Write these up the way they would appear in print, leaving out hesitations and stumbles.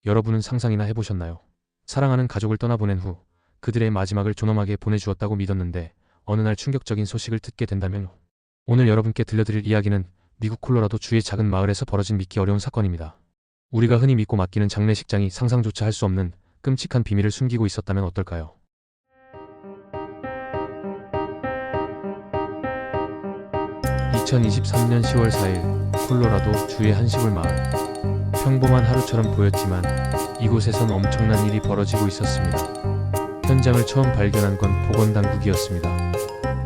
여러분은 상상이나 해보셨나요? 사랑하는 가족을 떠나보낸 후 그들의 마지막을 존엄하게 보내주었다고 믿었는데 어느 날 충격적인 소식을 듣게 된다면. 오늘 여러분께 들려드릴 이야기는 미국 콜로라도 주의 작은 마을에서 벌어진 믿기 어려운 사건입니다. 우리가 흔히 믿고 맡기는 장례식장이 상상조차 할 수 없는 끔찍한 비밀을 숨기고 있었다면 어떨까요? 2023년 10월 4일 콜로라도 주의 한 시골 마을. 평범한 하루처럼 보였지만 이곳에선 엄청난 일이 벌어지고 있었습니다. 현장을 처음 발견한 건 보건당국이었습니다.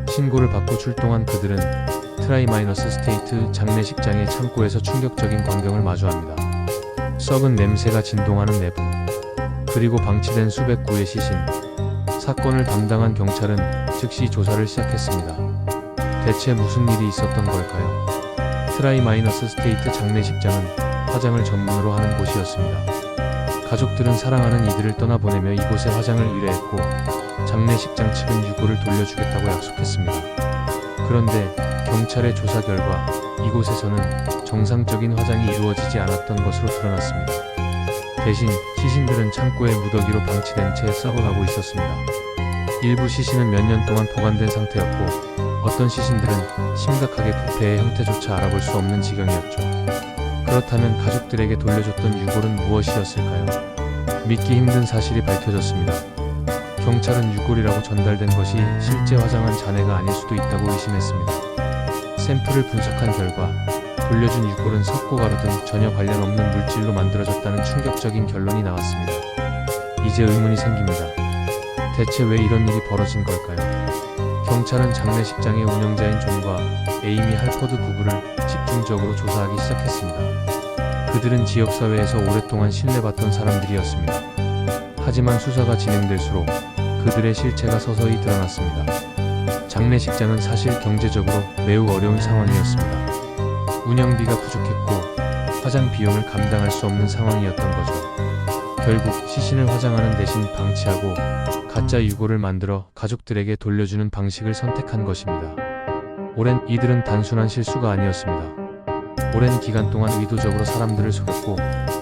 신고를 받고 출동한 그들은 트라이마이너스 스테이트 장례식장의 창고에서 충격적인 광경을 마주합니다. 썩은 냄새가 진동하는 내부, 그리고 방치된 수백 구의 시신. 사건을 담당한 경찰은 즉시 조사를 시작했습니다. 대체 무슨 일이 있었던 걸까요? 트라이마이너스 스테이트 장례식장은 화장을 전문으로 하는 곳이었습니다. 가족들은 사랑하는 이들을 떠나보내며 이곳에 화장을 의뢰했고 장례식장 측은 유골을 돌려주겠다고 약속했습니다. 그런데 경찰의 조사 결과 이곳에서는 정상적인 화장이 이루어지지 않았던 것으로 드러났습니다. 대신 시신들은 창고에 무더기로 방치된 채 썩어가고 있었습니다. 일부 시신은 몇 년 동안 보관된 상태였고 어떤 시신들은 심각하게 부패의 형태조차 알아볼 수 없는 지경이었죠. 그렇다면 가족들에게 돌려줬던 유골은 무엇이었을까요? 믿기 힘든 사실이 밝혀졌습니다. 경찰은 유골이라고 전달된 것이 실제 화장한 잔해가 아닐 수도 있다고 의심했습니다. 샘플을 분석한 결과 돌려준 유골은 석고가루 등 전혀 관련 없는 물질로 만들어졌다는 충격적인 결론이 나왔습니다. 이제 의문이 생깁니다. 대체 왜 이런 일이 벌어진 걸까요? 경찰은 장례식장의 운영자인 존과 에이미 할퍼드 부부를 집중적으로 조사하기 시작했습니다. 그들은 지역사회에서 오랫동안 신뢰받던 사람들이었습니다. 하지만 수사가 진행될수록 그들의 실체가 서서히 드러났습니다. 장례식장은 사실 경제적으로 매우 어려운 상황이었습니다. 운영비가 부족했고 화장 비용을 감당할 수 없는 상황이었던 거죠. 결국 시신을 화장하는 대신 방치하고 가짜 유골을 만들어 가족들에게 돌려주는 방식을 선택한 것입니다. 이들은 단순한 실수가 아니었습니다. 오랜 기간 동안 의도적으로 사람들을 속였고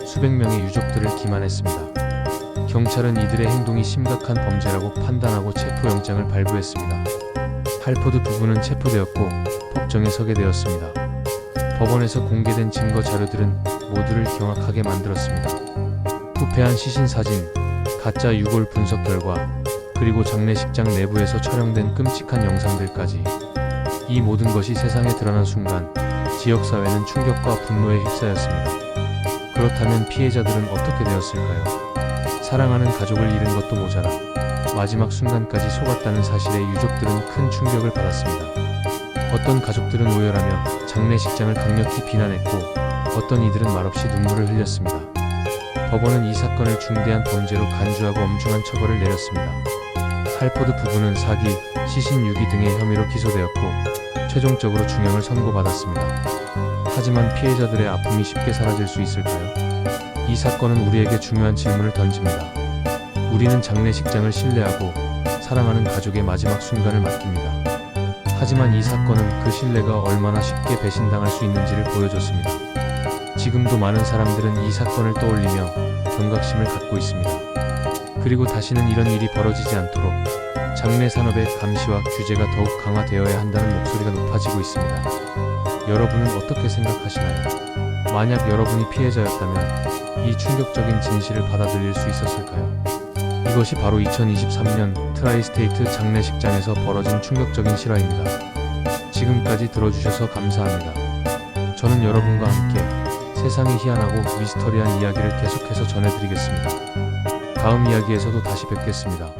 수백 명의 유족들을 기만했습니다. 경찰은 이들의 행동이 심각한 범죄라고 판단하고 체포영장을 발부했습니다. 할퍼드 부부는 체포되었고 법정에 서게 되었습니다. 법원에서 공개된 증거 자료들은 모두를 경악하게 만들었습니다. 부패한 시신 사진, 가짜 유골 분석 결과, 그리고 장례식장 내부에서 촬영된 끔찍한 영상들까지. 이 모든 것이 세상에 드러난 순간 지역사회는 충격과 분노에 휩싸였습니다. 그렇다면 피해자들은 어떻게 되었을까요? 사랑하는 가족을 잃은 것도 모자라 마지막 순간까지 속았다는 사실에 유족들은 큰 충격을 받았습니다. 어떤 가족들은 오열하며 장례식장을 강력히 비난했고 어떤 이들은 말없이 눈물을 흘렸습니다. 법원은 이 사건을 중대한 범죄로 간주하고 엄중한 처벌을 내렸습니다. 할퍼드 부부는 사기, 시신 유기 등의 혐의로 기소되었고 최종적으로 중형을 선고받았습니다. 하지만 피해자들의 아픔이 쉽게 사라질 수 있을까요? 이 사건은 우리에게 중요한 질문을 던집니다. 우리는 장례식장을 신뢰하고 사랑하는 가족의 마지막 순간을 맡깁니다. 하지만 이 사건은 그 신뢰가 얼마나 쉽게 배신당할 수 있는지를 보여줬습니다. 지금도 많은 사람들은 이 사건을 떠올리며 경각심을 갖고 있습니다. 그리고 다시는 이런 일이 벌어지지 않도록 장례 산업의 감시와 규제가 더욱 강화되어야 한다는 목소리가 높아지고 있습니다. 여러분은 어떻게 생각하시나요? 만약 여러분이 피해자였다면 이 충격적인 진실을 받아들일 수 있었을까요? 이것이 바로 2023년 트라이스테이트 장례식장에서 벌어진 충격적인 실화입니다. 지금까지 들어주셔서 감사합니다. 저는 여러분과 함께 세상이 희한하고 미스터리한 이야기를 계속해서 전해드리겠습니다. 다음 이야기에서도 다시 뵙겠습니다.